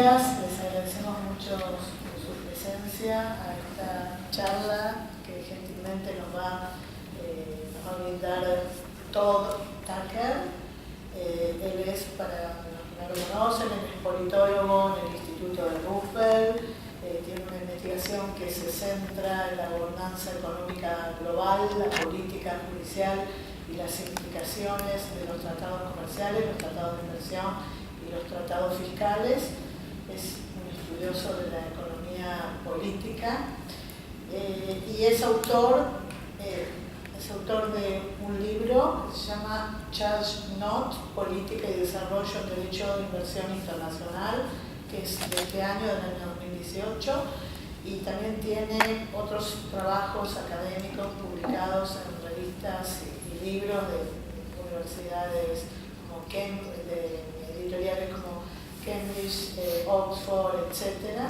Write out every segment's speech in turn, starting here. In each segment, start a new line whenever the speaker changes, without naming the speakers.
días, les agradecemos mucho su presencia a esta charla que gentilmente nos va a brindar Todd N. Él es, para los que no lo conocen, él es politólogo en el Instituto Roosevelt, tiene una investigación que se centra en la gobernanza económica global, la política judicial y las implicaciones de los tratados comerciales, los tratados de inversión y los tratados fiscales. Es un estudioso de la economía política y es autor de un libro que se llama Charge Not, Política y Desarrollo en Derecho de Inversión Internacional, que es de este año, del año 2018, y también tiene otros trabajos académicos publicados en revistas y libros de universidades como Cambridge, de editoriales como Cambridge, Oxford, etc.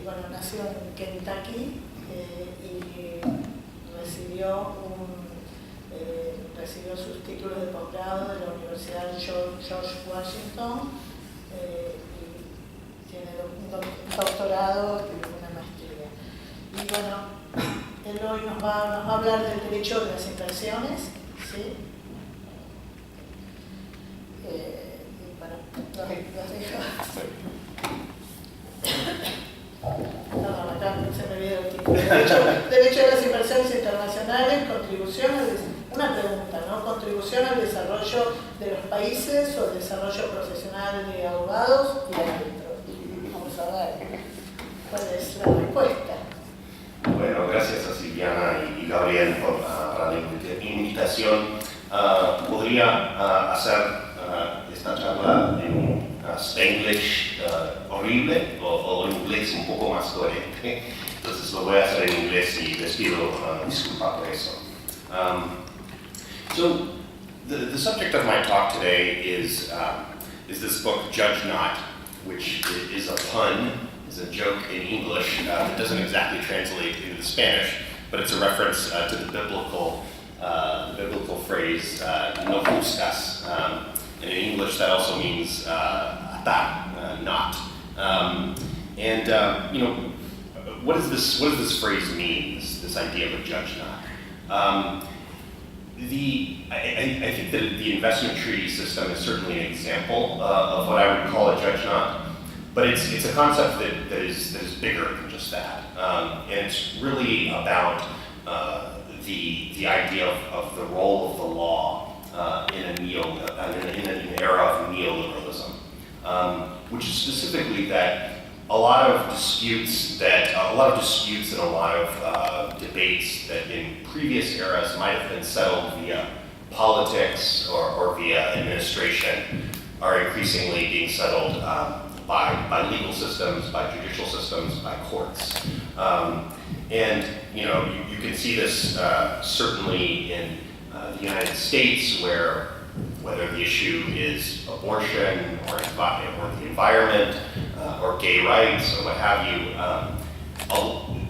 Bueno, nació en Kentucky y recibió sus títulos de posgrado de la Universidad George Washington y tiene un doctorado y una maestría. Y bueno, él hoy nos va a hablar del derecho de las inversiones, ¿sí? Y bueno, los dejo. No, acá se me olvidó el título. Derecho de las inversiones internacionales, contribución una pregunta, ¿no? Contribución al desarrollo de los países o el desarrollo profesional de abogados y árbitros. Vamos a ver cuál es la respuesta.
Bueno, gracias a Silvina y Gabriel para la invitación. Podría hacer esta charla en Spanglish horrible o en inglés un poco más coherente. Entonces lo voy a hacer en inglés y les pido disculpas por eso. So the subject of my talk today is this book, Judge Not, which is a pun, is a joke in English that doesn't exactly translate into the Spanish, but it's a reference to the biblical phrase, no juzgas. And in English that also means atar, not. You know, what does this phrase mean, this idea of a judge not? I think that the investment treaty system is certainly an example of what I would call a judge not, but it's a concept that is bigger than just that. And it's really about the idea of the role of the law in an era of neoliberalism, which is specifically that a lot of disputes and a lot of debates that in previous eras might have been settled via politics or via administration are increasingly being settled by legal systems, by judicial systems, by courts. And you know, you can see this certainly in the United States, where whether the issue is abortion or the environment or gay rights or what have you,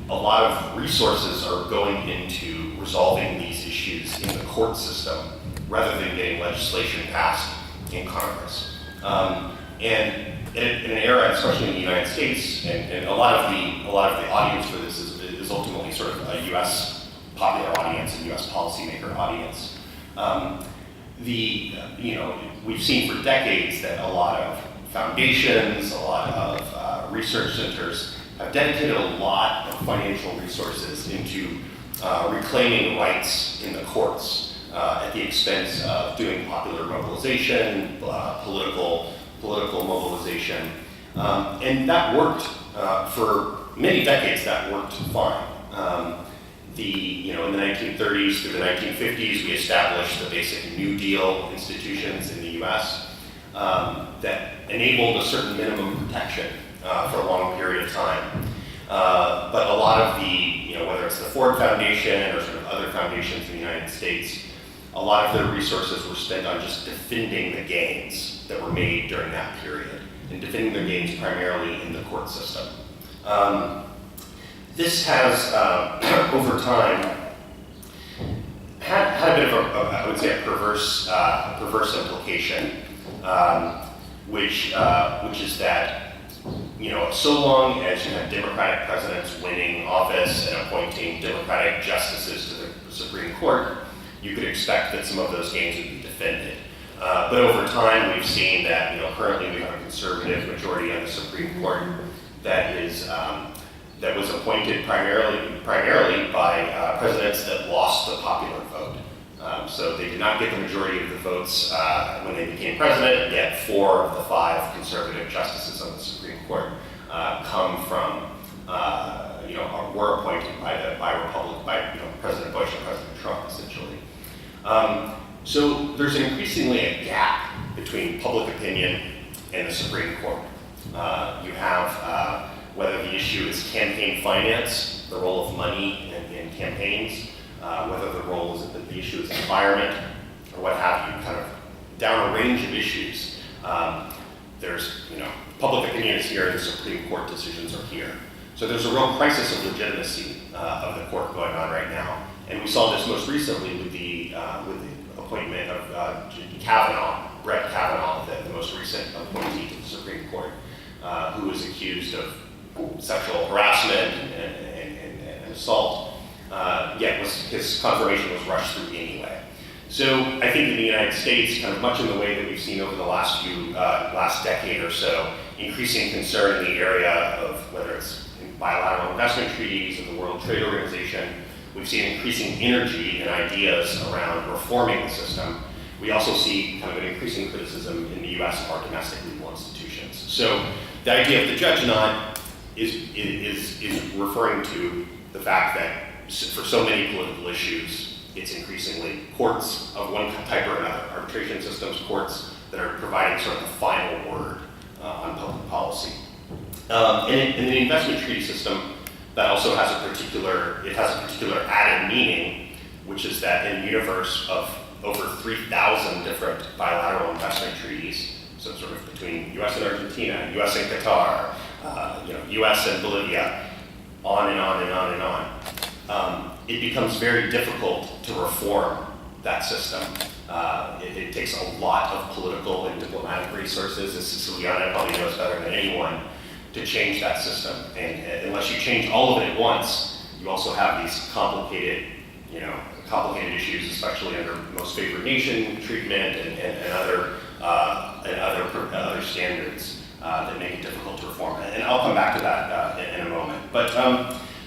a lot of resources are going into resolving these issues in the court system rather than getting legislation passed in Congress. And in an era, especially in the United States, and a lot of the audience for this is ultimately sort of a U.S. popular audience and U.S. policymaker audience. We've seen for decades that a lot of foundations, a lot of research centers have dedicated a lot of financial resources into reclaiming rights in the courts at the expense of doing popular mobilization, political mobilization, and that worked for many decades. That worked fine. In the 1930s through the 1950s, we established the basic New Deal institutions in the U.S. That enabled a certain minimum protection for a long period of time. But a lot of whether it's the Ford Foundation or sort of other foundations in the United States, a lot of their resources were spent on just defending the gains that were made during that period, and defending their gains primarily in the court system. This has, over time, had a bit of I would say, a perverse implication, which is that so long as you have Democratic presidents winning office and appointing Democratic justices to the Supreme Court, you could expect that some of those gains would be defended. But over time, we've seen that currently we have a conservative majority on the Supreme Court that was appointed primarily by presidents that lost the popular vote. So they did not get the majority of the votes when they became president, yet 4 of the 5 conservative justices on the Supreme Court come from, were appointed by President Bush and President Trump, essentially. So there's increasingly a gap between public opinion and the Supreme Court. You have whether the issue is campaign finance, the role of money in campaigns, whether the issue is environment, or what have you, kind of down a range of issues. There's, public opinion is here and the Supreme Court decisions are here. So there's a real crisis of legitimacy of the court going on right now. And we saw this most recently with the appointment of Brett Kavanaugh, the most recent appointee to the Supreme Court, who was accused of sexual harassment and assault, yet his confirmation was rushed through anyway. So I think in the United States, kind of much in the way that we've seen over the last decade or so, increasing concern in the area of whether it's in bilateral investment treaties or the World Trade Organization, we've seen increasing energy and ideas around reforming the system. We also see kind of an increasing criticism in the US of our domestic legal institutions. So the idea of the judge knot is referring to the fact that for so many political issues, it's increasingly courts of one type or another, arbitration systems, courts that are providing sort of the final word on public policy. And in the investment treaty system, that also has a particular added meaning, which is that in a universe of over 3,000 different bilateral investment treaties, so sort of between US and Argentina, US and Qatar, US and Bolivia, on and on and on and on. It becomes very difficult to reform that system. It takes a lot of political and diplomatic resources, as Silvina probably knows better than anyone, to change that system. And unless you change all of it at once, you also have these complicated issues, especially under most favored nation treatment and other standards that make it difficult to reform. And I'll come back to that in a moment. But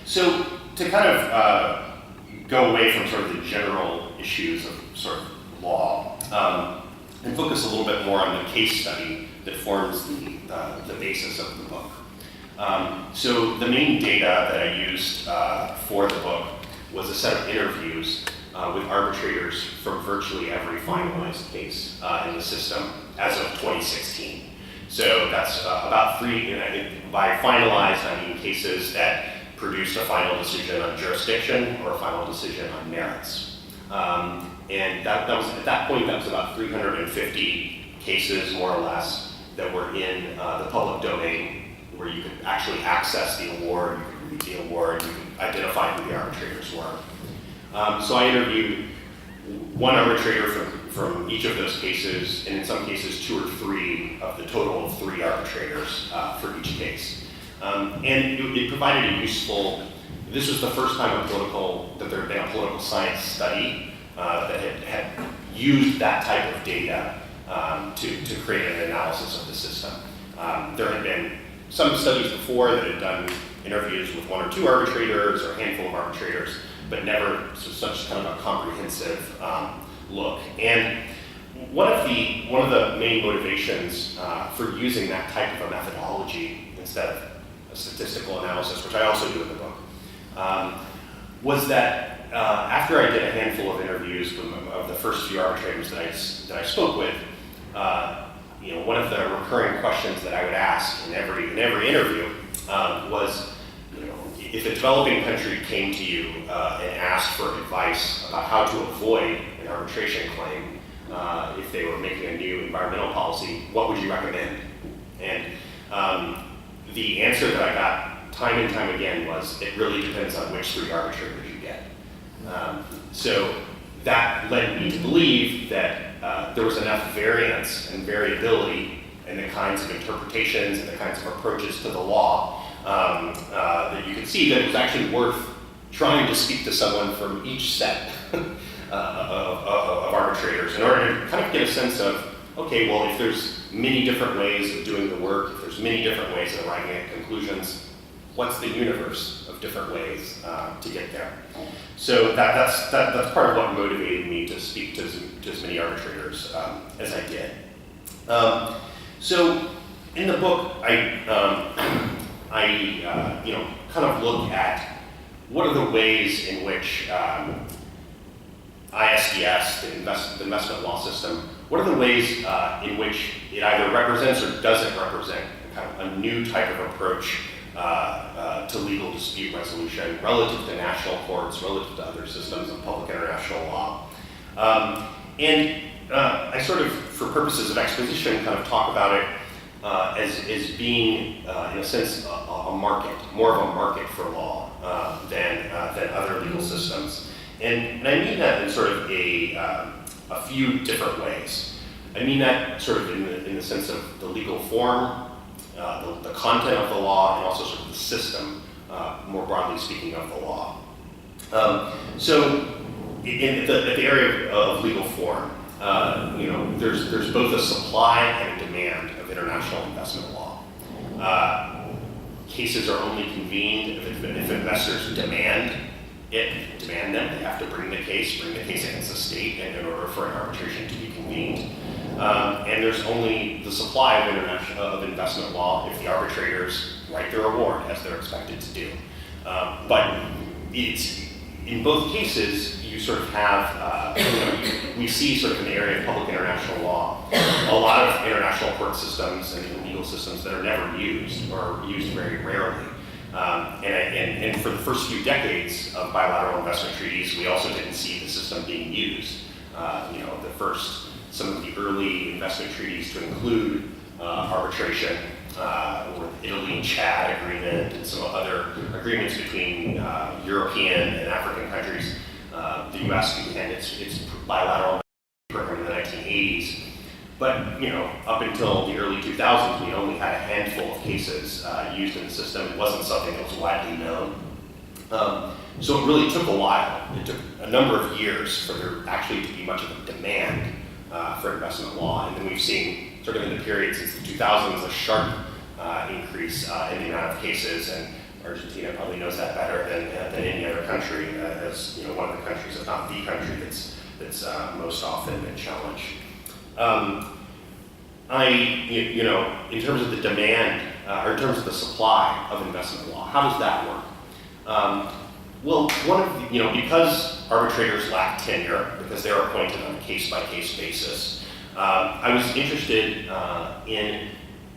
so to kind of go away from sort of the general issues of sort of law and focus a little bit more on the case study that forms the basis of the book. So the main data that I used for the book was a set of interviews with arbitrators from virtually every finalized case in the system as of 2016. So that's about by finalized, I mean cases that produced a final decision on jurisdiction or a final decision on merits. And that was, at that point, that was about 350 cases, more or less, that were in the public domain, where you could actually access the award, you could read the award, you could identify who the arbitrators were. So I interviewed one arbitrator from each of those cases, and in some cases 2 or 3 of the total of 3 arbitrators for each case. And it provided a useful, this was the first time that there had been a political science study that had used that type of data to create an analysis of the system. There had been some studies before that had done interviews with 1 or 2 arbitrators or a handful of arbitrators, but never such kind of a comprehensive look. And one of the main motivations for using that type of a methodology instead of a statistical analysis, which I also do in the book, was that after I did a handful of interviews of the first few arbitrators that I spoke with, one of the recurring questions that I would ask in every interview was, if a developing country came to you and asked for advice about how to avoid an arbitration claim, if they were making a new environmental policy, what would you recommend? And the answer that I got time and time again was, it really depends on which 3 arbitrators you get. So that led me to believe that there was enough variance and variability and the kinds of interpretations and the kinds of approaches to the law, that you could see that it was actually worth trying to speak to someone from each set of arbitrators in order to kind of get a sense of, okay, well, if there's many different ways of doing the work, if there's many different ways of arriving at conclusions, what's the universe of different ways to get there? So that's part of what motivated me to speak to as many arbitrators as I did. So in the book, I kind of look at what are the ways in which ISDS, the investment law system, what are the ways in which it either represents or doesn't represent kind of a new type of approach to legal dispute resolution relative to national courts, relative to other systems of public international law. I sort of, for purposes of exposition, kind of talk about it as being, in a sense, a market, more of a market for law than other legal systems. And I mean that in sort of a few different ways. I mean that sort of in the sense of the legal form, the content of the law, and also sort of the system, more broadly speaking, of the law. So at the area of legal form, there's both a supply and a demand of international investment law. Cases are only convened if investors demand them. They have to bring the case against the state in order for an arbitration to be convened. And there's only the supply of investment law if the arbitrators write their award, as they're expected to do. But in both cases, you sort of have, we see sort of in the area of public international law, a lot of international court systems and legal systems that are never used or used very rarely. And for the first few decades of bilateral investment treaties, we also didn't see the system being used. Some of the early investment treaties to include arbitration, or the Italy-Chad agreement, and some other agreements between European and African countries. The U.S. began its bilateral program in the 1980s. But up until the early 2000s, we only had a handful of cases used in the system. It wasn't something that was widely known. So it really took a while. It took a number of years for there actually to be much of a demand for investment law. And then we've seen, sort of in the period since the 2000s, a sharp increase in the amount of cases. And Argentina probably knows that better than any other country, as one of the countries, if not the country, that's most often been challenged. In terms of the demand, or in terms of the supply of investment law, how does that work? Well, because arbitrators lack tenure, because they're appointed on a case-by-case basis, I was interested in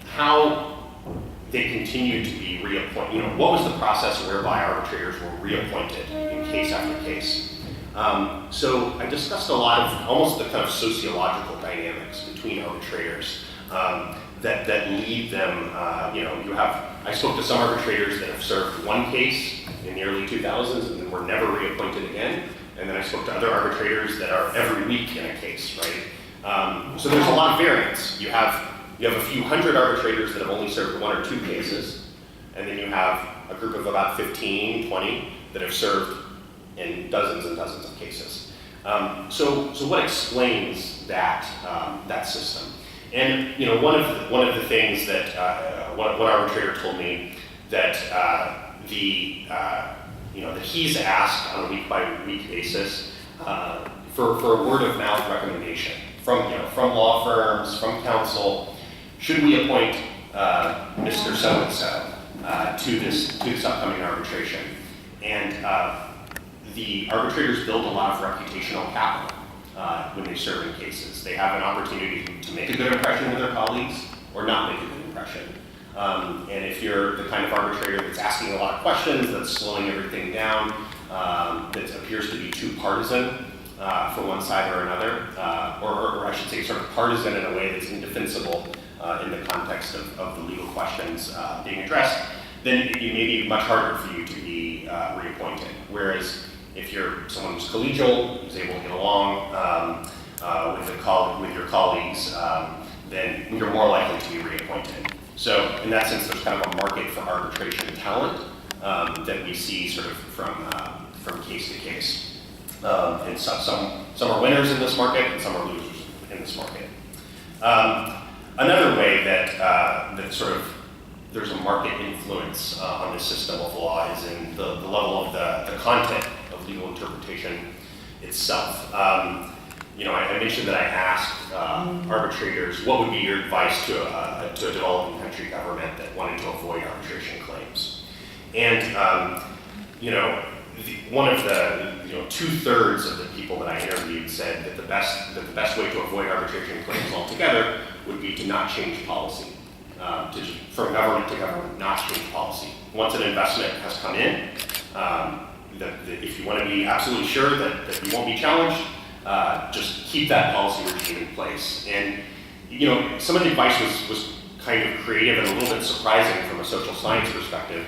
how they continued to be reappointed. What was the process whereby arbitrators were reappointed in case after case? So I discussed a lot of almost the kind of sociological dynamics between arbitrators that lead them. I spoke to some arbitrators that have served one case in the early 2000s and then were never reappointed again. And then I spoke to other arbitrators that are every week in a case, right? So there's a lot of variance. You have a few hundred arbitrators that have only served one or two cases, and then you have a group of about 15, 20 that have served in dozens and dozens of cases. So what explains that system? And one of the things that one arbitrator told me that that he's asked on a week-by-week basis for a word-of-mouth recommendation from law firms, from counsel. Should we appoint Mr. So-and-so to this upcoming arbitration? And the arbitrators build a lot of reputational capital when they serve in cases. They have an opportunity to make a good impression with their colleagues or not make a good impression. And if you're the kind of arbitrator that's asking a lot of questions, that's slowing everything down, that appears to be too partisan for one side or another, or I should say sort of partisan in a way that's indefensible in the context of the legal questions being addressed, then it may be much harder for you to be reappointed. Whereas if you're someone who's collegial, who's able to get along with your colleagues, then you're more likely to be in that sense, there's kind of a market for arbitration talent that we see sort of from case to case. And some are winners in this market, and some are losers in this market. Another way that sort of there's a market influence on the system of law is in the level of the content of legal interpretation itself. I mentioned that I asked arbitrators, what would be your advice to a developing country government that wanted to avoid arbitration claims? And one of the 2/3 of the people that I interviewed said that the best way to avoid arbitration claims altogether would be to not change policy, from government to government, not change policy. Once an investment has come in, if you want to be absolutely sure that you won't be challenged, just keep that policy regime in place. And some of the advice was kind of creative and a little bit surprising from a social science perspective,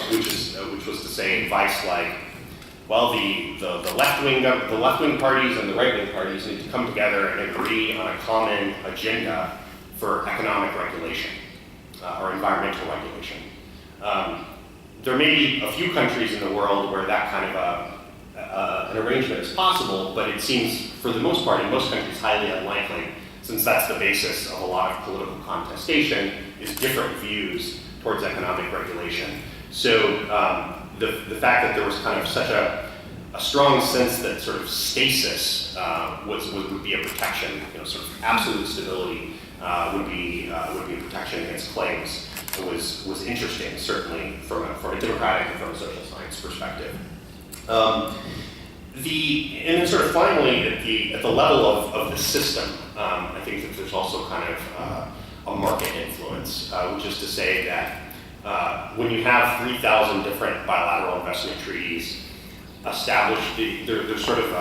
which was to say advice like, well, the left-wing parties and the right-wing parties need to come together and agree on a common agenda for economic regulation or environmental regulation. There may be a few countries in the world where that kind of an arrangement is possible, but it seems, for the most part, in most countries, highly unlikely, since that's the basis of a lot of political contestation, is different views towards economic regulation. So the fact that there was kind of such a strong sense that sort of stasis would be a protection, sort of absolute stability would be a protection against claims. It was interesting, certainly from a democratic and from a social science perspective. And then sort of finally, at the level of the system, I think that there's also kind of a market influence, which is to say that when you have 3,000 different bilateral investment treaties established, there's sort of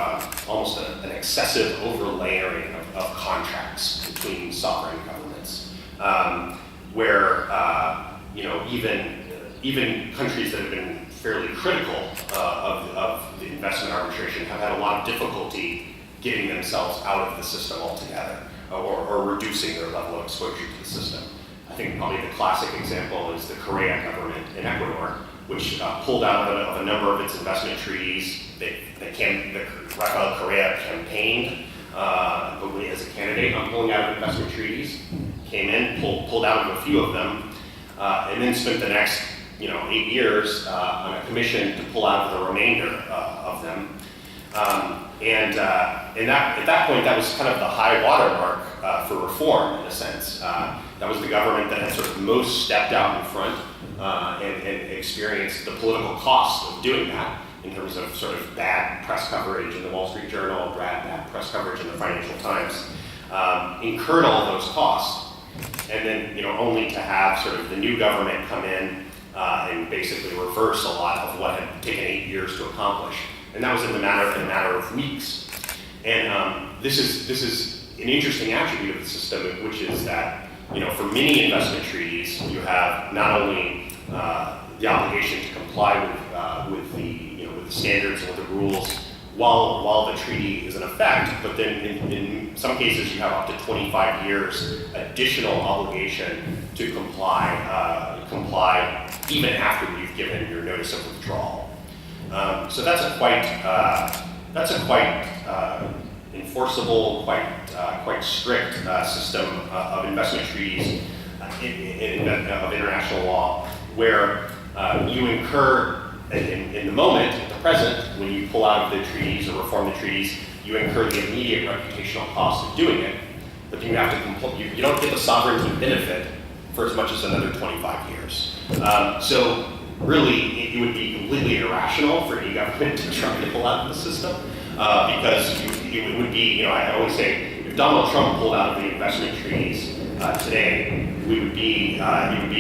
almost an excessive overlayering of contracts between sovereign governments, where even countries that have been fairly critical of the investment arbitration have had a lot of difficulty getting themselves out of the system altogether, or reducing their level of exposure to the system. I think probably the classic example is the Correa government in Ecuador, which pulled out of a number of its investment treaties. Rafael Correa campaigned as a candidate on pulling out of investment treaties, came in, pulled out of a few of them, and then spent the next 8 years on a commission to pull out the remainder of them. And at that point, that was kind of the high watermark for reform, in a sense. That was the government that had sort of most stepped out in front and experienced the political cost of doing that, in terms of sort of bad press coverage in the Wall Street Journal, bad press coverage in the Financial Times, incurred all those costs, and then only to have sort of the new government come in and basically reverse a lot of what had taken 8 years to accomplish, and that was in a matter of weeks. And this is an interesting attribute of the system, which is that for many investment treaties, you have not only the obligation to comply with the standards and with the rules while the treaty is in effect, but then in some cases you have up to 25 years additional obligation to comply even after you've given your notice of withdrawal. So that's a quite enforceable, quite strict system of investment treaties of international law, where you incur in the moment, at the present, when you pull out of the treaties or reform the treaties, you incur the immediate reputational cost of doing it, but then you have to you don't get the sovereignty benefit for as much as another 25 years. So really, it would be completely irrational for any government to try to pull out of the system, because it would be, I always say, if Donald Trump pulled out of the investment treaties today, it would be in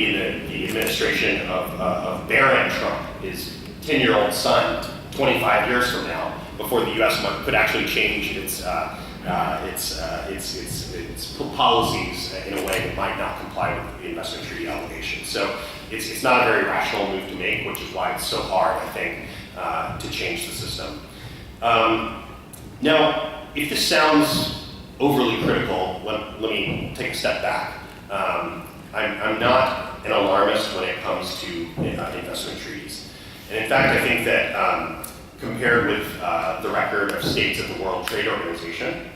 the administration of Barron Trump, his 10-year-old son, 25 years from now, before the U.S. could actually change its policies in a way that might not comply with the investment treaty obligations. So it's not a very rational move to make, which is why it's so hard, I think, to change the system. Now, if this sounds overly critical, let me take a step back. I'm not an alarmist when it comes to investment treaties. And in fact, I think that compared with the record of states at the World Trade Organization,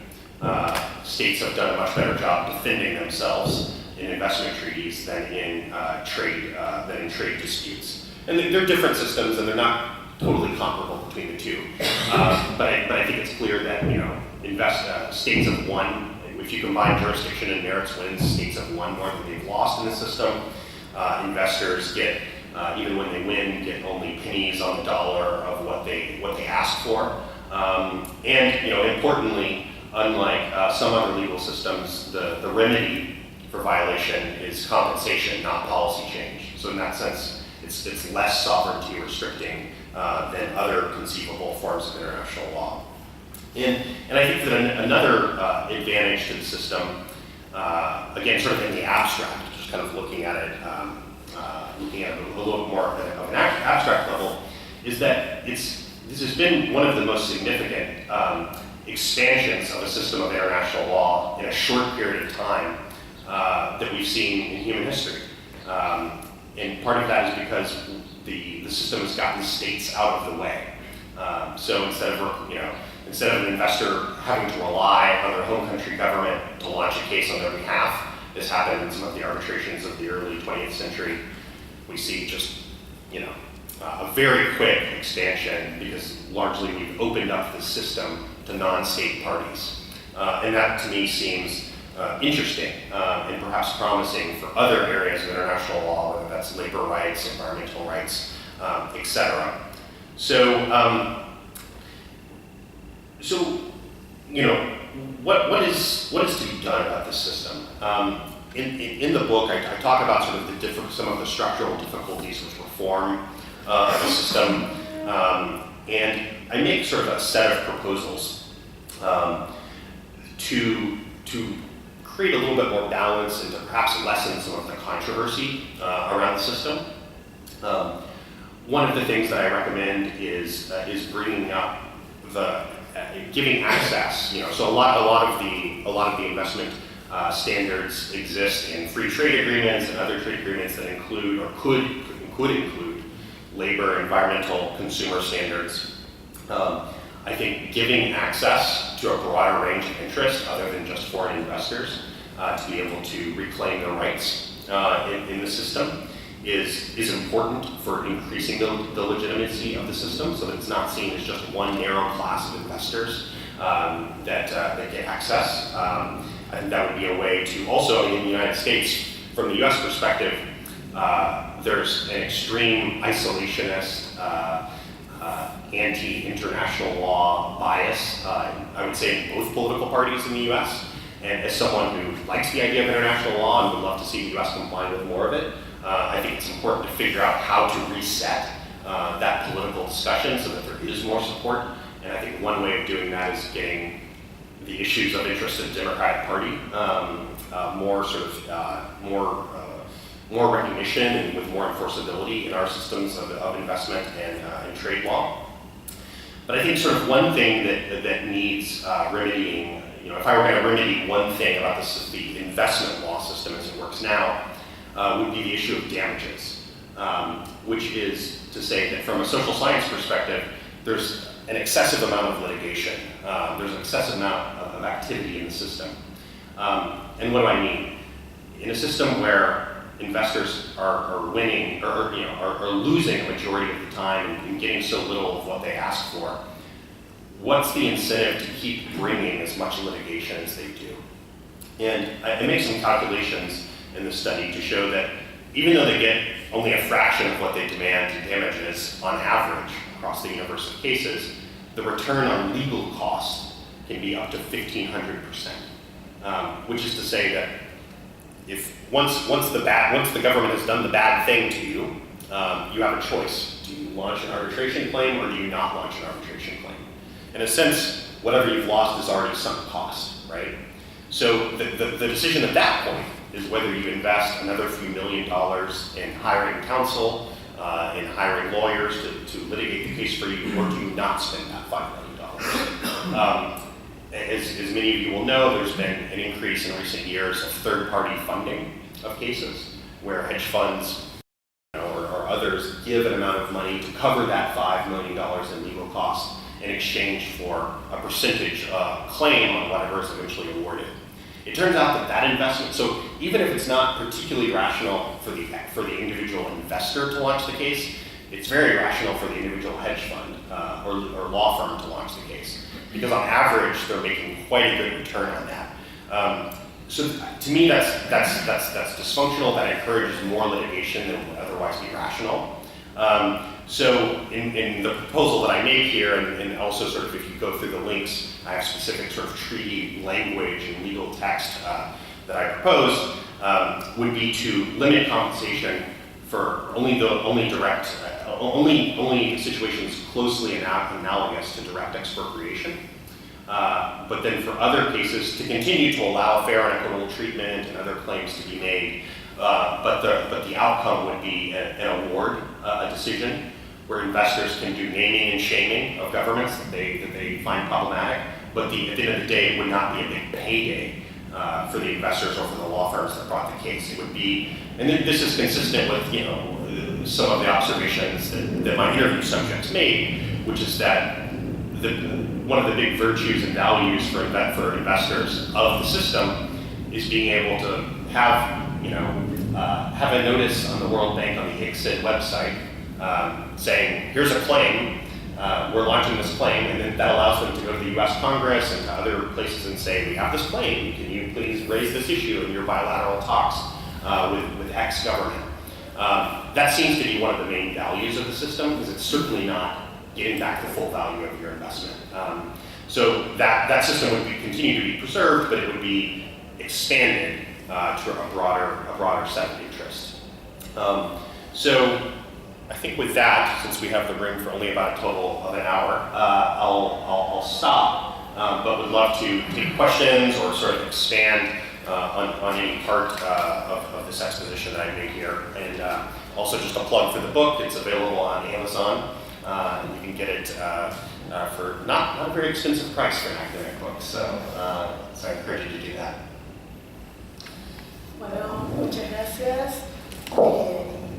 states have done a much better job defending themselves in investment treaties than in trade disputes. And they're different systems, and they're not totally comparable between the two. But I think it's clear that states have won. If you combine jurisdiction and merits wins, states have won more than they've lost in the system. Investors get, even when they win, get only pennies on the dollar of what they ask for. And importantly, unlike some other legal systems, the remedy for violation is compensation, not policy change. So in that sense, it's less sovereignty restricting than other conceivable forms of international law. And I think that another advantage to the system, again, sort of in the abstract, just kind of looking at it a little more of an abstract level, is that this has been one of the most significant expansions of a system of international law in a short period of time that we've seen in human history. And part of that is because the system has gotten states out of the way. So instead of an investor having to rely on their home country government to launch a case on their behalf, this happened in some of the arbitrations of the early 20th century, we see just a very quick expansion because largely we've opened up the system to non-state parties. And that to me seems interesting and perhaps promising for other areas of international law, whether that's labor rights, environmental rights, etc. So what is to be done about this system? In the book, I talk about sort of some of the structural difficulties with reform of the system, and I make sort of a set of proposals to create a little bit more balance and to perhaps lessen some of the controversy around the system. One of the things that I recommend is bringing up giving access. So a lot of the investment standards exist in free trade agreements and other trade agreements that include or could include labor, environmental, consumer standards. I think giving access to a broader range of interest other than just foreign investors to be able to reclaim their rights in the system is important for increasing the legitimacy of the system, so that it's not seen as just one narrow class of investors that get access. I think that would be a way to also, in the United States, from the US perspective, there's an extreme isolationist, anti-international law bias, I would say in both political parties in the US. And as someone who likes the idea of international law and would love to see the US comply with more of it, I think it's important to figure out how to reset that political discussion so that there is more support. And I think one way of doing that is getting the issues of interest in the Democratic Party more recognition and with more enforceability in our systems of investment and trade law. But I think sort of one thing that needs remedying, if I were going to remedy one thing about the investment law system as it works now, would be the issue of damages, which is to say that from a social science perspective, there's an excessive amount of litigation. There's an excessive amount of activity in the system. And what do I mean? In a system where investors are winning or are losing a majority of the time and getting so little of what they ask for, what's the incentive to keep bringing as much litigation as they do? And I make some calculations in the study to show that even though they get only a fraction of what they demand in damages on average across the universe of cases, the return on legal costs can be up to 1,500%, which is to say that if once the government has done the bad thing to you, you have a choice. Do you launch an arbitration claim or do you not launch an arbitration claim? In a sense, whatever you've lost is already sunk cost, right? So the decision at that point is whether you invest another few $1 million in hiring counsel, in hiring lawyers to litigate the case for you, or do you not spend that $5 million? As many of you will know, there's been an increase in recent years of third-party funding of cases where hedge funds or others give an amount of money to cover that $5 million in legal costs in exchange for a percentage claim on whatever is eventually awarded. It turns out that that investment, so even if it's not particularly rational for the individual investor to launch the case, it's very rational for the individual hedge fund or law firm to launch the case, because on average they're making quite a good return on that. So to me, that's dysfunctional. That encourages more litigation than would otherwise be rational. So in the proposal that I make here, and also sort of if you go through the links, I have specific sort of treaty language and legal text that I propose, would be to limit compensation for only situations closely analogous to direct expropriation. But then for other cases, to continue to allow fair and equitable treatment and other claims to be made, but the outcome would be an award, a decision, where investors can do naming and shaming of governments that they find problematic, but at the end of the day, it would not be a big payday for the investors or for the law firms that brought the case. It would be, and this is consistent with some of the observations that my interview subjects made, which is that one of the big virtues and values for investors of the system is being able to have a notice on the World Bank on the ICSID website saying, here's a claim, we're launching this claim, and then that allows them to go to the US Congress and to other places and say, we have this claim, can you please raise this issue in your bilateral talks with X government? That seems to be one of the main values of the system, because it's certainly not getting back the full value of your investment. So that system would continue to be preserved, but it would be expanded to a broader set of interests. So I think with that, since we have the room for only about a total of an hour, I'll stop, but would love to take questions or sort of expand on any part of this exposition that I made here. And also just a plug for the book. It's available on Amazon. You can get it for not a very expensive price for an academic book, so I encourage you to do that.
Bueno, muchas gracias.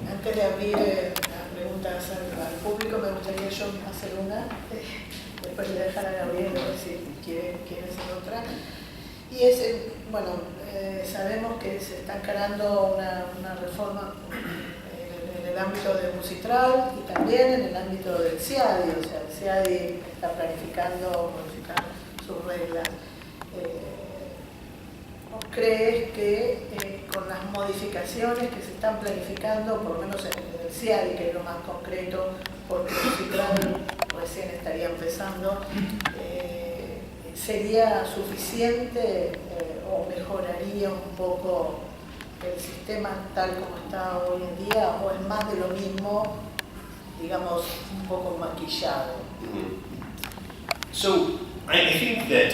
Antes de abrir las preguntas al público, me gustaría yo hacer una. Después le voy a dejar a Gabriel a ver si quiere hacer otra. Y es, sabemos que se está encarando una reforma en el ámbito de Musitral y también en el ámbito del CIADI, o sea, el CIADI está planificando modificar sus reglas. ¿No crees que con las modificaciones que se están planificando, por lo menos en el CIADI, que es lo más concreto, porque Musitral recién estaría empezando, sería suficiente o mejoraría un poco el sistema tal como está hoy en día, o es más de lo mismo, digamos, un poco maquillado?
So I think that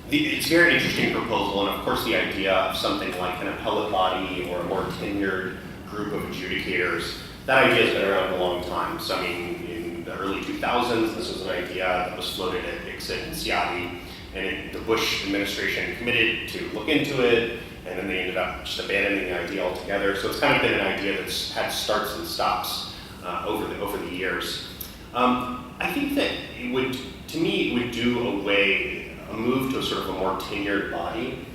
it's a very interesting proposal, and of course the idea of something like an appellate body or a more tenured group of adjudicators, that idea has been around a long time. So I mean, in the early 2000s, this was an idea that was floated at ICSID and CIADI, and the Bush administration committed to look into it, and then they ended up just abandoning the idea altogether. So it's kind of been an idea that's had starts and stops over the years. I think that it would do a move to a sort of a more tenured body,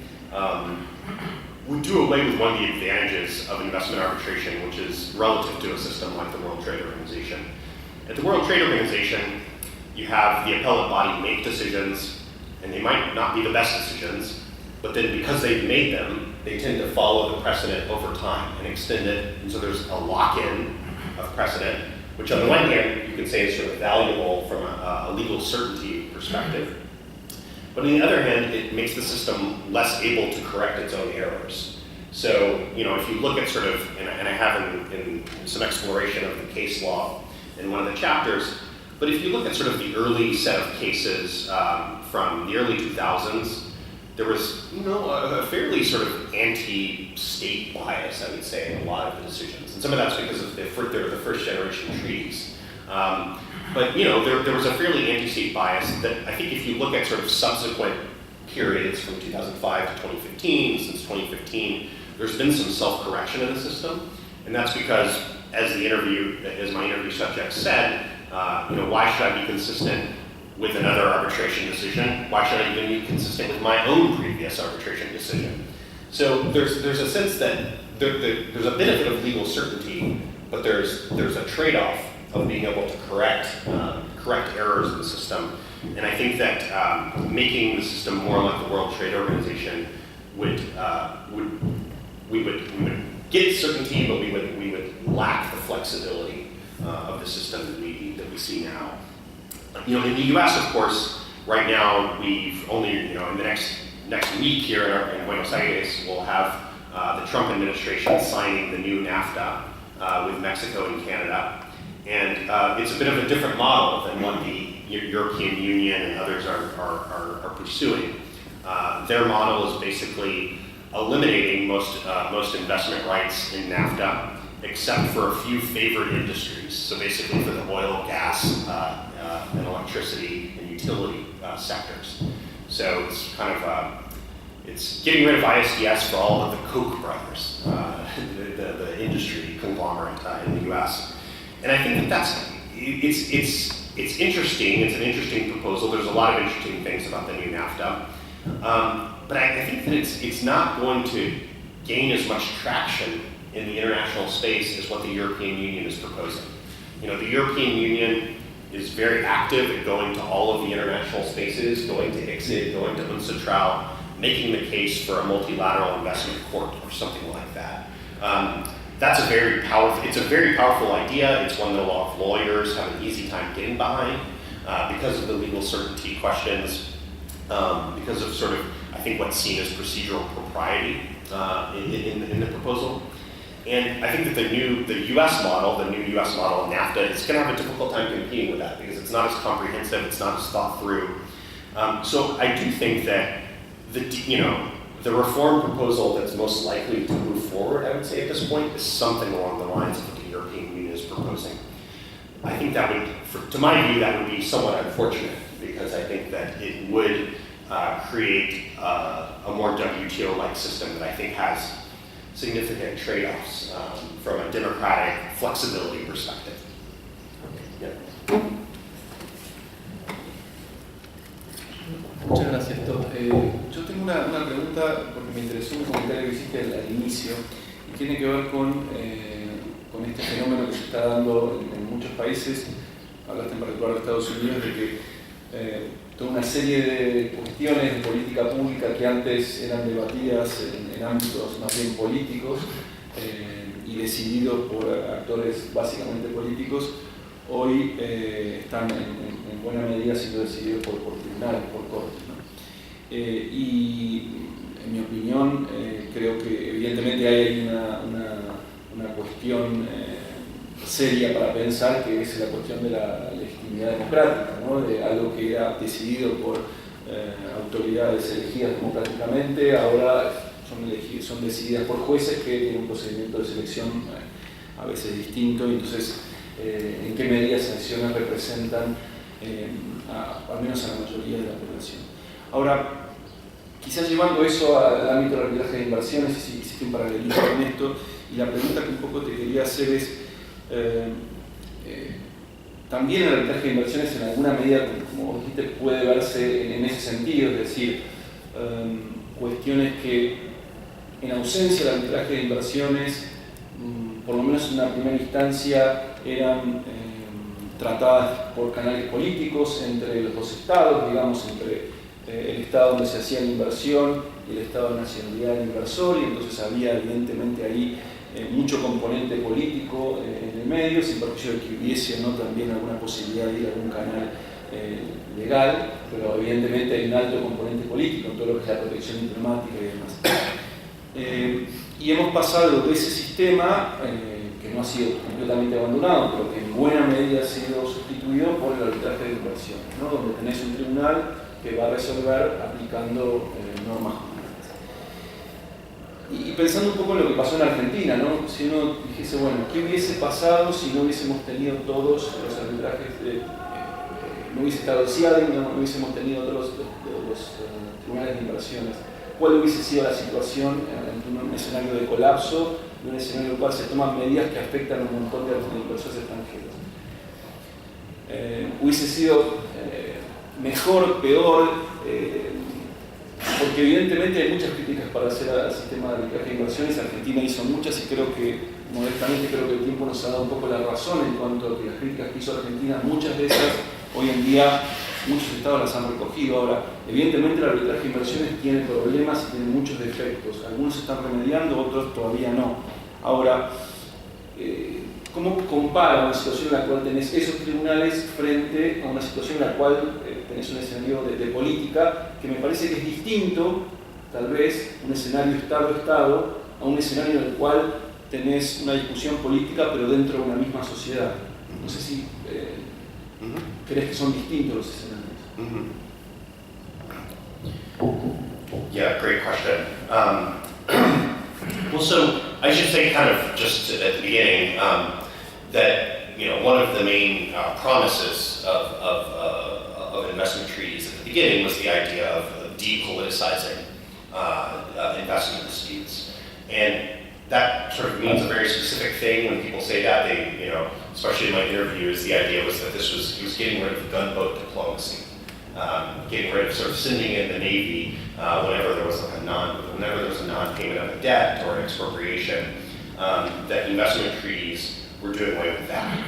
would do away with one of the advantages of investment arbitration, which is relative to a system like the World Trade Organization. At the World Trade Organization, you have the appellate body make decisions, and they might not be the best decisions, but then because they've made them, they tend to follow the precedent over time and extend it, and so there's a lock-in of precedent, which on the one hand, you could say is sort of valuable from a legal certainty perspective. But on the other hand, it makes the system less able to correct its own errors. So, if you look at sort of, and I have in some exploration of the case law in one of the chapters, but if you look at sort of the early set of cases from the early 2000s, there was, a fairly sort of anti-state bias, I would say, in a lot of the decisions. And some of that's because of they're the first generation treaties. But there was a fairly anti-state bias that I think if you look at sort of subsequent periods from 2005 to 2015, since 2015, there's been some self-correction in the system, and that's because, as my interview subject said, why should I be consistent with another arbitration decision? Why should I even be consistent with my own previous arbitration decision? So there's a sense that there's a benefit of legal certainty, but there's a trade-off of being able to correct errors in the system. And I think that making the system more like the World Trade Organization we would get certainty, but we would lack the flexibility of the system that we see now. In the U.S., of course, right now we've only, in the next week here in Buenos Aires, we'll have the Trump administration signing the new NAFTA with Mexico and Canada. And it's a bit of a different model than what the European Union and others are pursuing. Their model is basically eliminating most investment rights in NAFTA, except for a few favored industries. So basically for the oil, gas, and electricity and utility sectors. So it's kind of it's getting rid of ISDS for all of the Koch brothers, the industry conglomerate in the U.S. And I think it's interesting. It's an interesting proposal. There's a lot of interesting things about the new NAFTA. But I think that it's not going to gain as much traction in the international space as what the European Union is proposing. The European Union is very active at going to all of the international spaces, going to ICSID, going to UNCITRAL, making the case for a multilateral investment court or something like that. It's a very powerful idea. It's one that a lot of lawyers have an easy time getting behind because of the legal certainty questions, because of sort of, I think, what's seen as procedural propriety in the proposal. And I think that the new U.S. model in NAFTA, is going to have a difficult time competing with that because it's not as comprehensive, it's not as thought through. So I do think that the reform proposal that's most likely to move forward, I would say at this point, is something along the lines of what the European Union is proposing. I think that would, to my view, that would be somewhat unfortunate because I think that it would create a more WTO-like system that I think has significant trade-offs from a democratic flexibility perspective. Yeah.
Muchas gracias, Todd. Yo tengo una pregunta porque me interesó un comentario que hiciste al inicio y tiene que ver con este fenómeno que se está dando en muchos países. Hablaste en particular de Estados Unidos, de que toda una serie de cuestiones de política pública que antes eran debatidas en ámbitos más bien políticos y decididos por actores básicamente políticos, hoy están en buena medida siendo decididos por tribunales, por cortes, ¿no? Y en mi opinión creo que evidentemente hay una cuestión seria para pensar, que es la cuestión de la legitimidad democrática, ¿no? De algo que era decidido por autoridades elegidas democráticamente, ahora son decididas por jueces que tienen un procedimiento de selección a veces distinto, y entonces en qué medida esas decisiones representan al menos a la mayoría de la población. Ahora, quizás llevando eso al ámbito del arbitraje de inversiones, si existe un paralelismo con esto, y la pregunta que un poco te quería hacer es, también el arbitraje de inversiones en alguna medida, como dijiste, puede verse en ese sentido, es decir, cuestiones que en ausencia del arbitraje de inversiones, por lo menos en una primera instancia, eran tratadas por canales políticos entre los dos estados, digamos, entre el estado donde se hacía la inversión y el estado de nacionalidad del inversor, y entonces había evidentemente ahí mucho componente político en el medio, sin perjuicio de que hubiese o no también alguna posibilidad de ir a algún canal legal, pero evidentemente hay un alto componente político en todo lo que es la protección diplomática y demás. Y hemos pasado de ese sistema, que no ha sido completamente abandonado, pero que en buena medida ha sido sustituido por el arbitraje de inversiones, ¿no? Donde tenés un tribunal que va a resolver aplicando normas jurídicas. Y pensando un poco en lo que pasó en Argentina, ¿no? Si uno dijese, bueno, ¿qué hubiese pasado si no hubiésemos tenido todos los arbitrajes, no hubiese estado el CIADI, no hubiésemos tenido todos los tribunales de inversiones cuál hubiese sido la situación en un escenario de colapso, en un escenario en el cual se toman medidas que afectan a un montón de inversores extranjeros. Hubiese sido mejor, peor, porque evidentemente hay muchas críticas para hacer al sistema de arbitraje de inversiones. Argentina hizo muchas y creo que, modestamente, creo que el tiempo nos ha dado un poco la razón en cuanto a que las críticas que hizo Argentina, muchas de esas, hoy en día, muchos estados las han recogido. Ahora, evidentemente el arbitraje de inversiones tiene problemas y tiene muchos defectos. Algunos se están remediando, otros todavía no. Ahora, ¿cómo compara una situación en la cual tenés esos tribunales frente a una situación en la cual tenés un escenario de política que me parece que es distinto, tal vez, un escenario Estado-Estado, a un escenario en el cual tenés una discusión política pero dentro de una misma sociedad? No sé si crees que son distintos los escenarios.
Yeah, great question. Well, so I should say, kind of just at the beginning, that one of the main promises of investment treaties at the beginning was the idea of depoliticizing investment disputes, and that sort of means a very specific thing. When people say that, they, especially in my interviews, the idea was that he was getting rid of gunboat diplomacy, getting rid of sort of sending in the Navy whenever there was a non-payment of a debt or an expropriation. That investment treaties were doing away with that.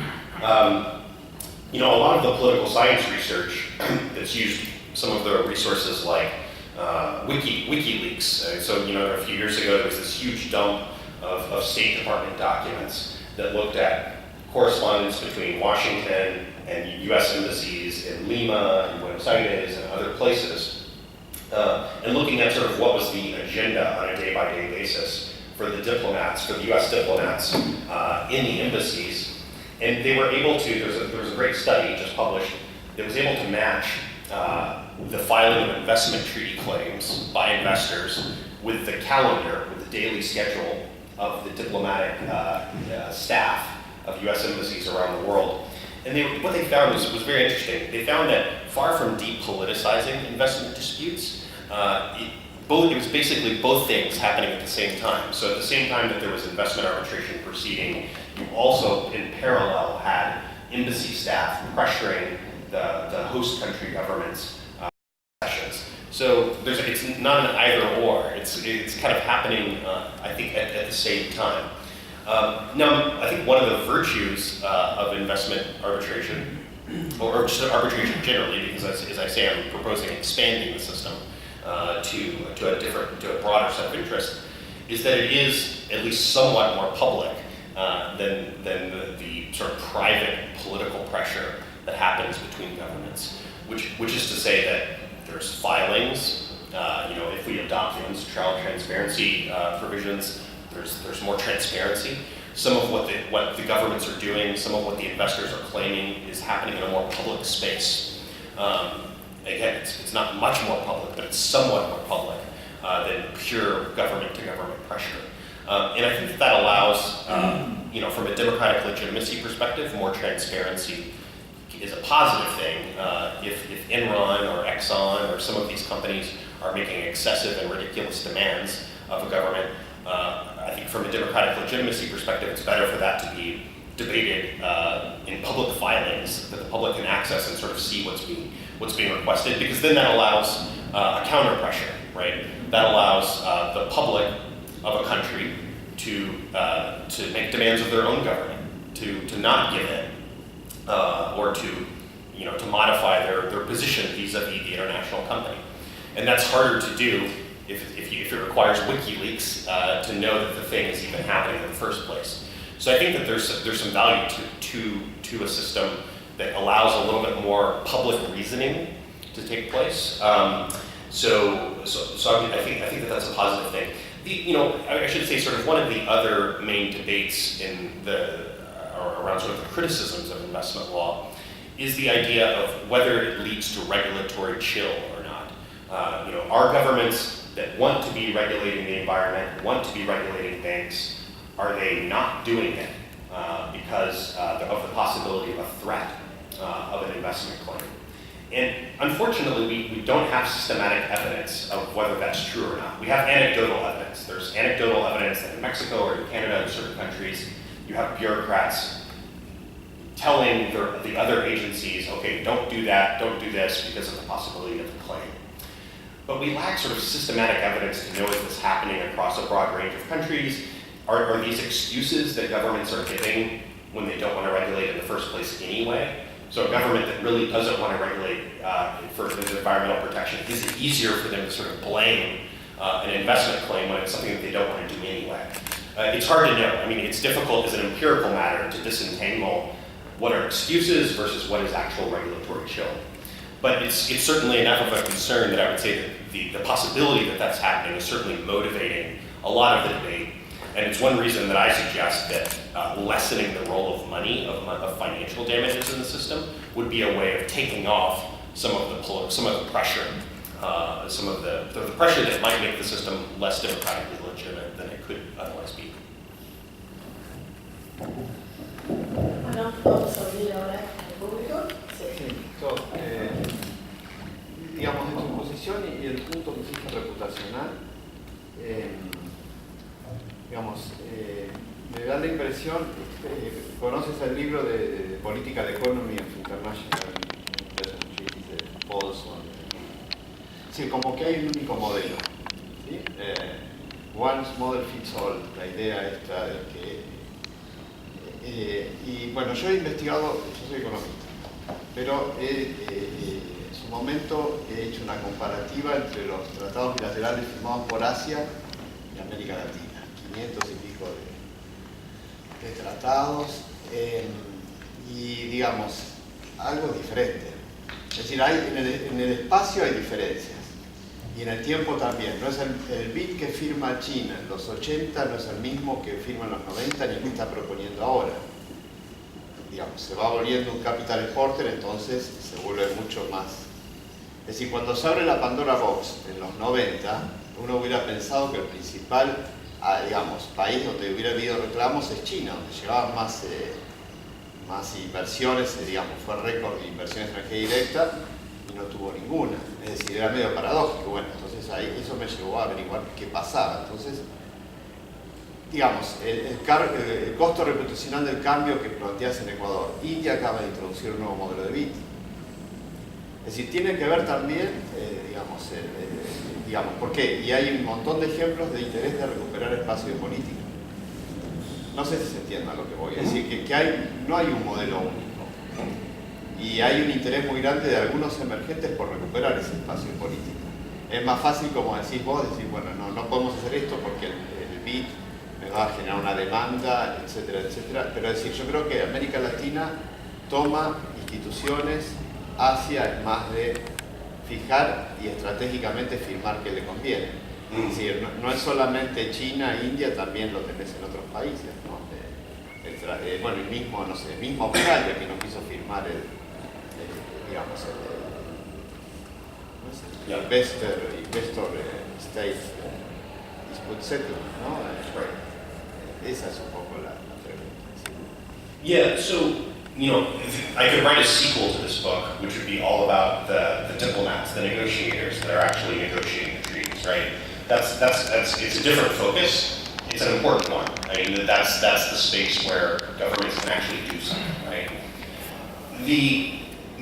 A lot of the political science research that's used some of the resources like WikiLeaks. So a few years ago there was this huge dump of State Department documents that looked at correspondence between Washington and U.S. embassies in Lima and Buenos Aires and other places, and looking at sort of what was the agenda on a day-by-day basis for the diplomats, for the U.S. diplomats in the embassies. And they were able to, there was a great study just published that was able to match the filing of investment treaty claims by investors with the calendar, with the daily schedule of the diplomatic staff of U.S. embassies around the world. And what they found was very interesting. They found that far from depoliticizing investment disputes, it was basically both things happening at the same time. So at the same time that there was investment arbitration proceeding, you also, in parallel, had embassy staff pressuring the host country government's sessions. So it's not an either or. It's kind of happening, I think, at the same time. Now, I think one of the virtues of investment arbitration, or just arbitration generally, because as I say, I'm proposing expanding the system to a broader set of interests, is that it is at least somewhat more public than the sort of private political pressure that happens between governments, which is to say that there's filings. If we adopt the trial transparency provisions, there's more transparency. Some of what the governments are doing, some of what the investors are claiming is happening in a more public space. Again, it's not much more public, but it's somewhat more public than pure government-to-government pressure. And I think that allows, from a democratic legitimacy perspective, more transparency is a positive thing. If Enron or Exxon or some of these companies are making excessive and ridiculous demands of a government, I think from a democratic legitimacy perspective, it's better for that to be debated in public filings that the public can access and sort of see what's being requested, because then that allows a counter pressure, right? That allows the public of a country to make demands of their own government, to not give in, or to modify their position vis-a-vis the international company. And that's harder to do if it requires WikiLeaks to know that the thing is even happening in the first place. So I think that there's some value to a system that allows a little bit more public reasoning to take place. So I think that that's a positive thing. I should say sort of one of the other main debates around sort of the criticisms of investment law is the idea of whether it leads to regulatory chill or not. Our governments that want to be regulating the environment, want to be regulating banks, are they not doing it because of the possibility of a threat of an investment claim? And unfortunately, we don't have systematic evidence of whether that's true or not. We have anecdotal evidence. There's anecdotal evidence that in Mexico or in Canada, in certain countries, you have bureaucrats telling the other agencies, okay, don't do that, don't do this because of the possibility of a claim. But we lack sort of systematic evidence to know if this is happening across a broad range of countries. Are these excuses that governments are giving when they don't want to regulate in the first place anyway? So a government that really doesn't want to regulate for environmental protection, is it easier for them to sort of blame an investment claim when it's something that they don't want to do anyway? It's hard to know. I mean, it's difficult as an empirical matter to disentangle what are excuses versus what is actual regulatory chill. But it's certainly enough of a concern that I would say that the possibility that that's happening is certainly motivating a lot of the debate. And it's one reason that I suggest that lessening the role of money, of financial damages in the system, would be a way of taking off some of the pressure, some of the pressure that might make the system less democratically legitimate than it could otherwise be.
Bueno, vamos a abrir ahora al público. Sí.
Todd, digamos, en tu posición y el punto que hiciste reputacional, digamos, me da la impresión, conoces el libro de Political Economy of International Treaties de Paulson. Sí, como que hay un único modelo, ¿sí? One model fits all, la idea esta de que... y bueno, yo he investigado, yo soy economista, pero en su momento he hecho una comparativa entre los tratados bilaterales firmados por Asia y América Latina, 500 y pico de tratados, y digamos, algo diferente. Es decir, en el espacio hay diferencias, y en el tiempo también. No es el BID que firma China en los 80 no es el mismo que firma en los 90 ni el que está proponiendo ahora. Digamos, se va volviendo un capital exporter, entonces se vuelve mucho más. Es decir, cuando se abre la Pandora Box en los 90, uno hubiera pensado que el principal, digamos, país donde hubiera habido reclamos es China, donde llegaban más inversiones, digamos, fue récord de inversión extranjera directa y no tuvo ninguna. Es decir, era medio paradójico. Bueno, entonces ahí eso me llevó a averiguar qué pasaba. Entonces, digamos, el costo reputacional del cambio que planteas en Ecuador. India acaba de introducir un nuevo modelo de BID. Es decir, tiene que ver también, digamos, ¿por qué? Y hay un montón de ejemplos de interés de recuperar espacio de política. No sé si se entienda lo que voy a decir, que no hay un modelo único. Y hay un interés muy grande de algunos emergentes por recuperar ese espacio de política. Es más fácil, como decís vos, decir, bueno, no podemos hacer esto porque el BID me va a generar una demanda, etcétera, etcétera. Pero es decir, yo creo que América Latina toma instituciones, Asia es más de fijar y estratégicamente firmar que le conviene. Es decir, no es solamente China, India, también lo tenés en otros países, ¿no? Bueno, el mismo Australia que no quiso firmar investor state dispute settlement, ¿no? Esa es un poco la pregunta.
Yeah, so, I could write a sequel to this book, which would be all about the diplomats, the negotiators that are actually negotiating the treaties, right? It's a different focus. It's an important one. I mean, that's the space where governments can actually do something, right?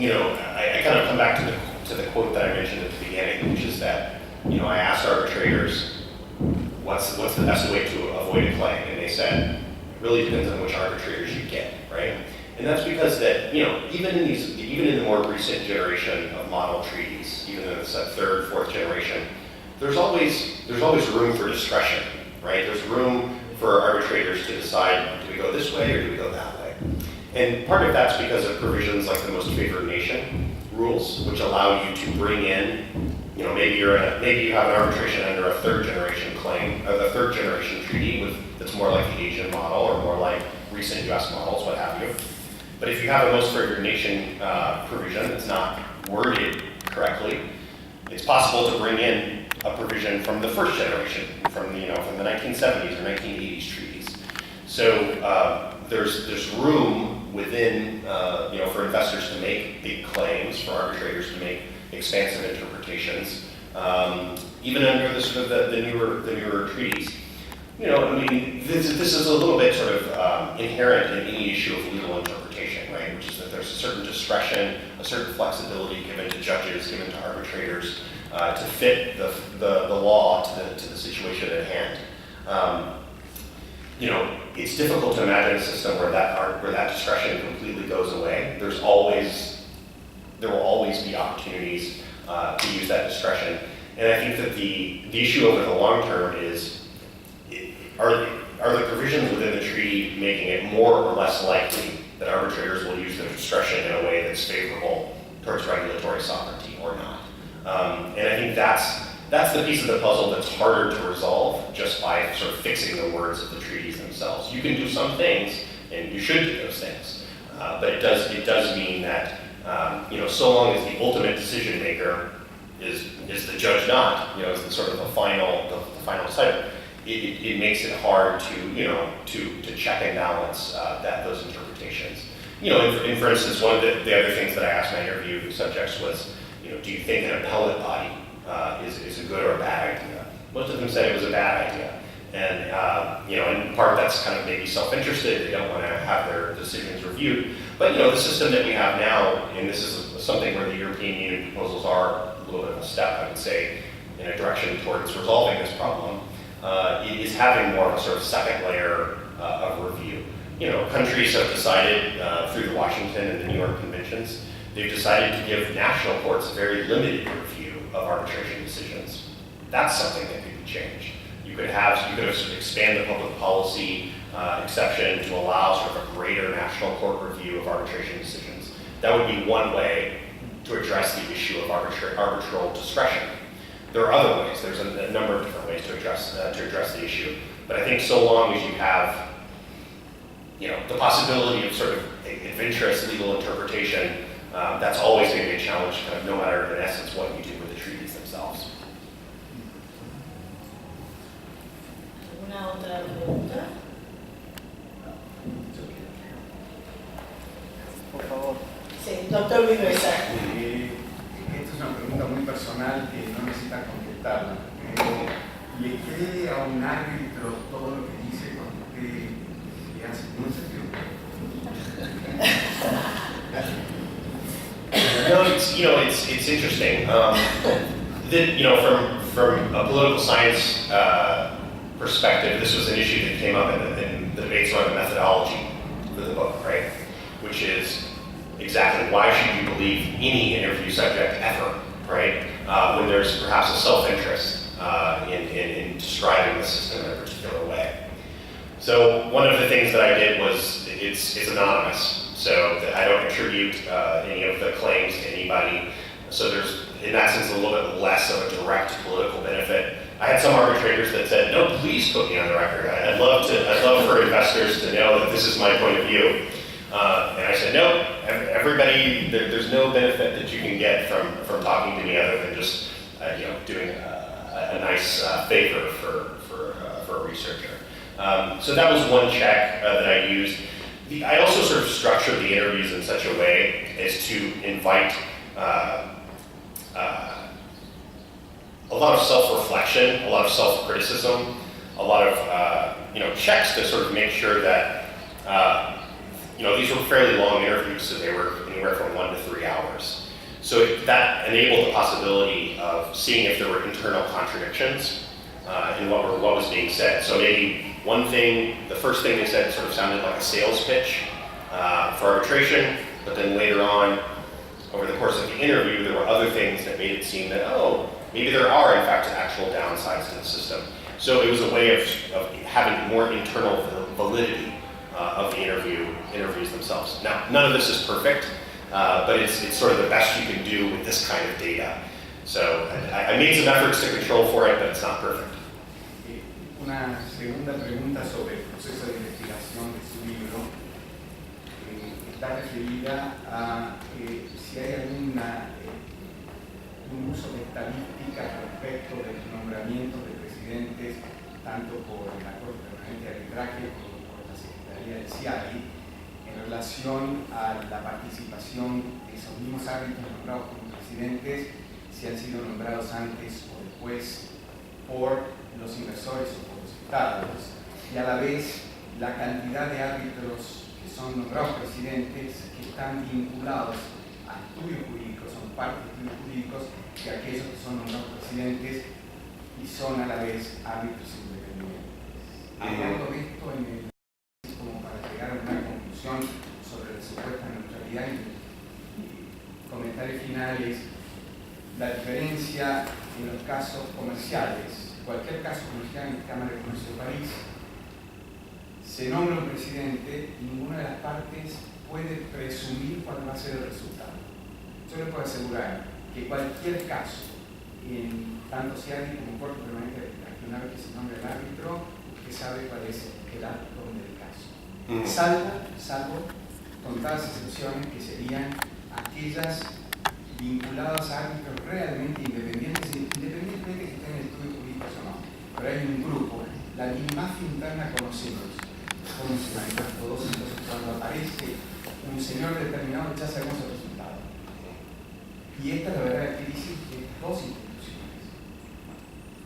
I kind of come back to the quote that I mentioned at the beginning, which is that, I asked arbitrators, what's the best way to avoid a claim? And they said, it really depends on which arbitrators you get, right? And that's because that, even in the more recent generation of model treaties, even in the third, fourth generation, there's always room for discretion, right? There's room for arbitrators to decide, do we go this way or do we go that way? And part of that's because of provisions like the most favored nation rules, which allow you to bring in, maybe you have an arbitration under a third generation claim, or the third generation treaty that's more like the Asian model or more like recent US models, what have you. But if you have a most favored nation provision that's not worded correctly, it's possible to bring in a provision from the first generation, from the 1970s or 1980s treaties. So there's room within, for investors to make big claims, for arbitrators to make expansive interpretations, even under the sort of the newer treaties. You know, I mean, this is a little bit sort of inherent in any issue of legal interpretation, right? Which is that there's a certain discretion, a certain flexibility given to judges, given to arbitrators, to fit the law to the situation at hand. You know, it's difficult to imagine a system where that discretion completely goes away. There will always be opportunities to use that discretion. And I think that the issue over the long term is, are the provisions within the treaty making it more or less likely that arbitrators will use their discretion in a way that's favorable towards regulatory sovereignty or not? And I think that's the piece of the puzzle that's harder to resolve just by sort of fixing the words of the treaties themselves. You can do some things, and you should do those things, but it does mean that you know, so long as the ultimate decision maker is the judge not, you know, is the sort of the final decider, it makes it hard to, you know, to check and balance those interpretations. You know, and for instance, one of the other things that I asked my interview subjects was, you know, do you think an appellate body is a good or a bad idea? Most of them said it was a bad idea. And, you know, in part that's kind of maybe self-interested, they don't want to have their decisions reviewed. But, you know, the system that we have now, and this is something where the European Union proposals are a little bit of a step, I would say, in a direction towards resolving this problem, is having more of a sort of second layer of review. You know, countries have decided through the Washington and the New York conventions, they've decided to give national courts a very limited review of arbitration decisions. That's something that could be changed. You could expand the public policy exception to allow sort of a greater national court review of arbitration decisions. That would be one way to address the issue of arbitral discretion. There are other ways. There's a number of different ways to address the issue. But I think so long as you have, you know, the possibility of sort of adventurous legal interpretation, that's always going to be a challenge, kind of no matter in essence what you do with the treaties themselves.
¿Alguna otra pregunta?
Por favor.
Sí, doctor Vinuesa.
Esta es una pregunta muy personal que no necesita contestarla. ¿Le cree a un árbitro todo lo que dice cuando usted le hace un sentido?
No, it's interesting. You know, from a political science perspective, this was an issue that came up in the debates around the methodology for the book, right? Which is exactly why should you believe any interview subject ever, right? When there's perhaps a self-interest in describing the system in a particular way. So one of the things that I did was it's anonymous, so that I don't attribute any of the claims to anybody. So there's, in that sense, a little bit less of a direct political benefit. I had some arbitrators that said, "No, please put me on the record. I'd love for investors to know that this is my point of view." And I said, "No, everybody. There's no benefit that you can get from talking to me other than just you know, doing a nice favor for a researcher." So that was one check that I used. I also sort of structured the interviews in such a way as to invite a lot of self-reflection, a lot of self-criticism, a lot of you know, checks to sort of make sure that you know, these were fairly long interviews, so they were anywhere from 1 to 3 hours. So that enabled the possibility of seeing if there were internal contradictions in what was being said. So maybe the first thing they said sort of sounded like a sales pitch for arbitration, but then later on, over the course of the interview, there were other things that made it seem that, oh, maybe there are in fact actual downsides to the system. So it was a way of having more internal validity of the interviews themselves. Now, none of this is perfect, but it's sort of the best you can do with this kind of data. So I made some efforts to control for it, but it's not perfect.
Una segunda pregunta sobre el proceso de investigación de su libro está referida a si hay un uso de estadísticas respecto de los nombramientos de presidentes, tanto por la Corte Permanente de Arbitraje como por la Secretaría del CIADI, en relación a la participación de esos mismos árbitros nombrados como presidentes, si han sido nombrados antes o después por los inversores o por los estados, y a la vez la cantidad de árbitros que son nombrados presidentes que están vinculados a estudios jurídicos, son parte de estudios jurídicos, y aquellos que son nombrados presidentes y son a la vez árbitros independientes. Hablando de esto como para llegar a una conclusión sobre la supuesta neutralidad, y comentario final es la diferencia en los casos comerciales. Cualquier caso comercial en la Cámara de Comercio de París se nombra un presidente y ninguna de las partes puede presumir cuál va a ser el resultado. Yo le puedo asegurar que cualquier caso, tanto si hay como corte permanente de arbitraje, una vez que se nombra el árbitro, usted sabe cuál es el outcome del caso. Salvo contadas excepciones que serían aquellas vinculadas a árbitros realmente independientes, independientemente de que estén en estudios jurídicos o no. Pero hay un grupo, la imagen interna conocemos, cómo se manejan todos, entonces cuando aparece un señor determinado ya sabemos el resultado. Y esta es la verdadera crisis de dos instituciones.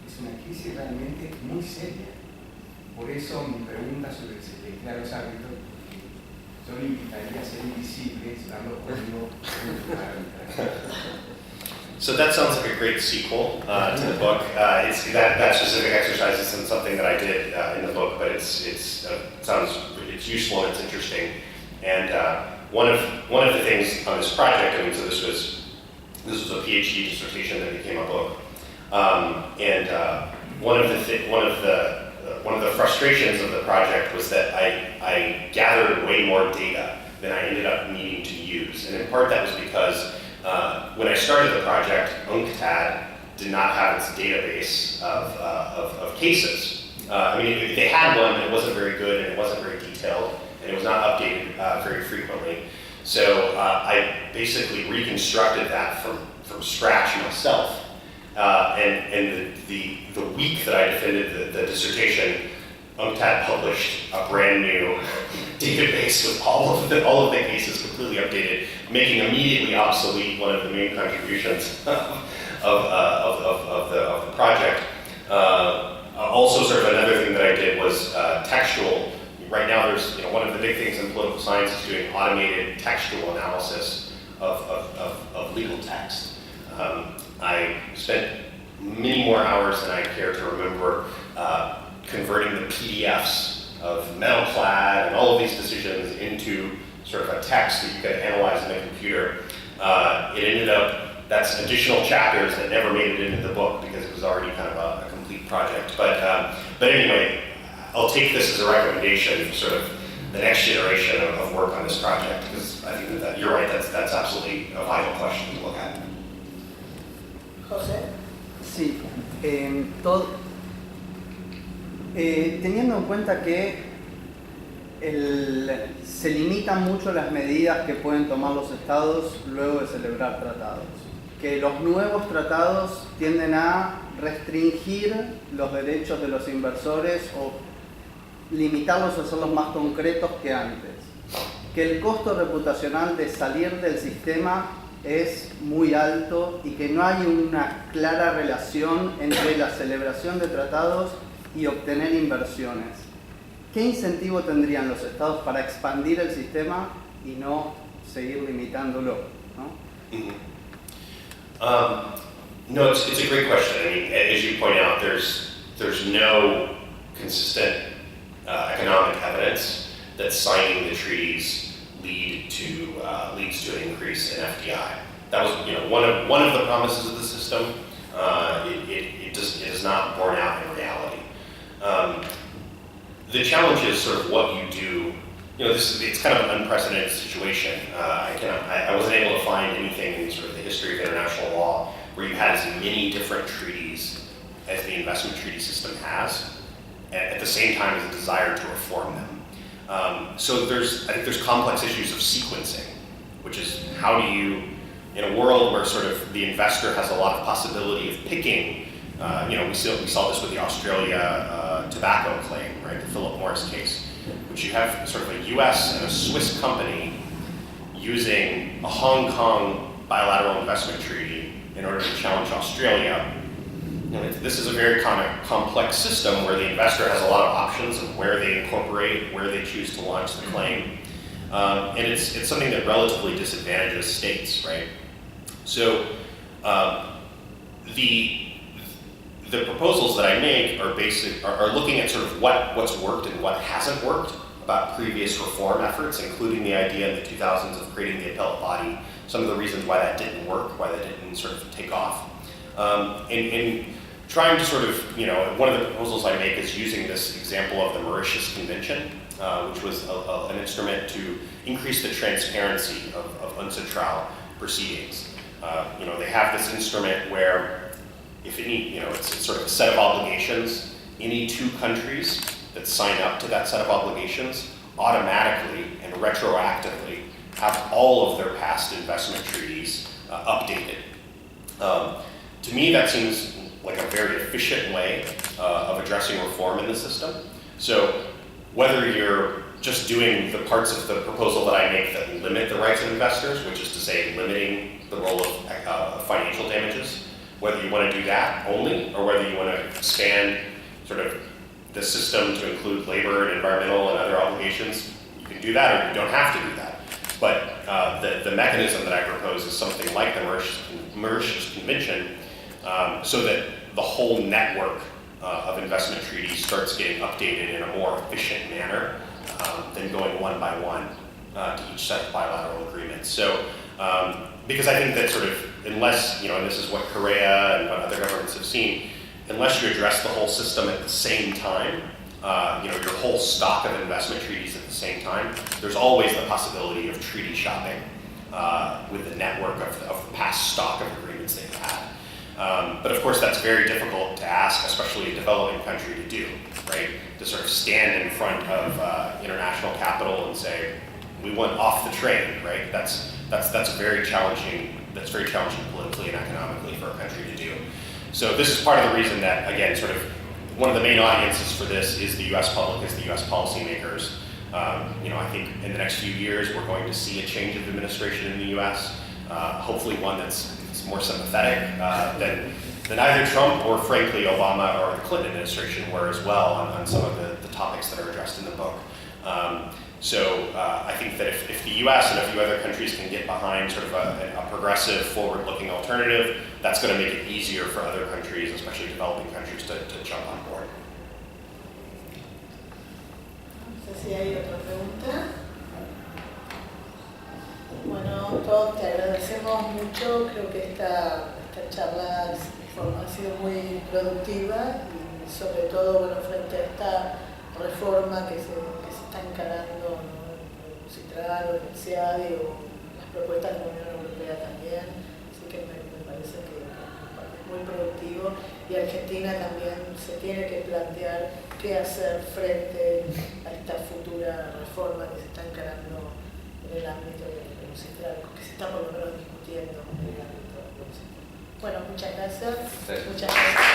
Es una crisis realmente muy seria. Por eso mi pregunta sobre el secreto de los árbitros, yo le invitaría a ser invisible, dando código para arbitrar.
So that sounds like a great sequel to the book. That specific exercise isn't something that I did in the book, but it's useful and it's interesting. And one of the things on this project, I mean, so this was a PhD dissertation that became a book. One of the frustrations of the project was that I gathered way more data than I ended up needing to use, and in part that was because when I started the project, UNCTAD did not have its database of cases. I mean, they had one, but it wasn't very good, and it wasn't very detailed, and it was not updated very frequently. So I basically reconstructed that from scratch myself. And the week that I defended the dissertation, UNCTAD published a brand new database with all of the cases completely updated, making immediately obsolete one of the main contributions of the project. Also, sort of another thing that I did was textual. Right now, there's one of the big things in political science is doing automated textual analysis of legal text. I spent many more hours than I care to remember converting the PDFs of Metalclad and all of these decisions into sort of a text that you could analyze in the computer. It ended up, that's additional chapters that never made it into the book because it was already kind of a complete project. But anyway, I'll take this as a recommendation for sort of the next generation of work on this project, because I think that you're right, that's absolutely a vital question to look at.
José.
Sí, Todd, teniendo en cuenta que se limitan mucho las medidas que pueden tomar los estados luego de celebrar tratados, que los nuevos tratados tienden a restringir los derechos de los inversores o limitarlos a hacerlos más concretos que antes, que el costo reputacional de salir del sistema es muy alto y que no hay una clara relación entre la celebración de tratados y obtener inversiones. ¿Qué incentivo tendrían los estados para expandir el sistema y no seguir limitándolo? ¿No?
No, it's a great question. I mean, as you point out, there's no consistent economic evidence that signing the treaties leads to an increase in FDI. That was one of the promises of the system. It is not borne out in reality. The challenge is sort of what you do. It's kind of an unprecedented situation. I wasn't able to find anything in sort of the history of international law where you had as many different treaties as the investment treaty system has, at the same time as a desire to reform them. So I think there's complex issues of sequencing, which is how do you, in a world where sort of the investor has a lot of possibility of picking, we saw this with the Australia tobacco claim, right, the Philip Morris case, which you have sort of a US and a Swiss company using a Hong Kong bilateral investment treaty in order to challenge Australia. This is a very kind of complex system where the investor has a lot of options of where they incorporate, where they choose to launch the claim. And it's something that relatively disadvantages states, right? So the proposals that I make are looking at sort of what's worked and what hasn't worked about previous reform efforts, including the idea in the 2000s of creating the appellate body, some of the reasons why that didn't work, why that didn't sort of take off. And trying to sort of, one of the proposals I make is using this example of the Mauritius Convention, which was an instrument to increase the transparency of UNCITRAL proceedings. They have this instrument where if any, it's sort of a set of obligations, any two countries that sign up to that set of obligations automatically and retroactively have all of their past investment treaties updated. To me, that seems like a very efficient way of addressing reform in the system. So whether you're just doing the parts of the proposal that I make that limit the rights of investors, which is to say limiting the role of financial damages, whether you want to do that only, or whether you want to expand sort of the system to include labor and environmental and other obligations, you can do that or you don't have to do that. But the mechanism that I propose is something like the Mauritius Convention, so that the whole network of investment treaties starts getting updated in a more efficient manner than going one by one to each set of bilateral agreements. So, because I think that sort of, unless, and this is what Korea and what other governments have seen, unless you address the whole system at the same time, your whole stock of investment treaties at the same time, there's always the possibility of treaty shopping with the network of the past stock of agreements that you had. But of course, that's very difficult to ask, especially a developing country, to do, right? To sort of stand in front of international capital and say, we want off the train, right? That's very challenging. That's very challenging politically and economically for a country to do. So this is part of the reason that, again, sort of one of the main audiences for this is the U.S. public, is the U.S. policymakers. I think in the next few years we're going to see a change of administration in the U.S. Hopefully one that's more sympathetic than either Trump or, frankly, Obama or the Clinton administration were as well on some of the topics that are addressed in the book. So I think that if the U.S. and a few other countries can get behind sort of a progressive, forward-looking alternative, that's going to make it easier for other countries, especially developing countries, to jump on board.
No sé si hay otra pregunta. Bueno, Todd, te agradecemos mucho. Creo que esta charla ha sido muy productiva y sobre todo, frente a esta reforma que se está encarando, en Citral o en el CIADI o las propuestas de la Unión Europea también, así que me parece que es muy productivo, y Argentina también se tiene que plantear qué hacer frente a esta futura reforma que se está encarando en el ámbito de los Citral, que se está por lo menos discutiendo en el ámbito de los Citral. Bueno, muchas gracias.
Sí.
Muchas gracias.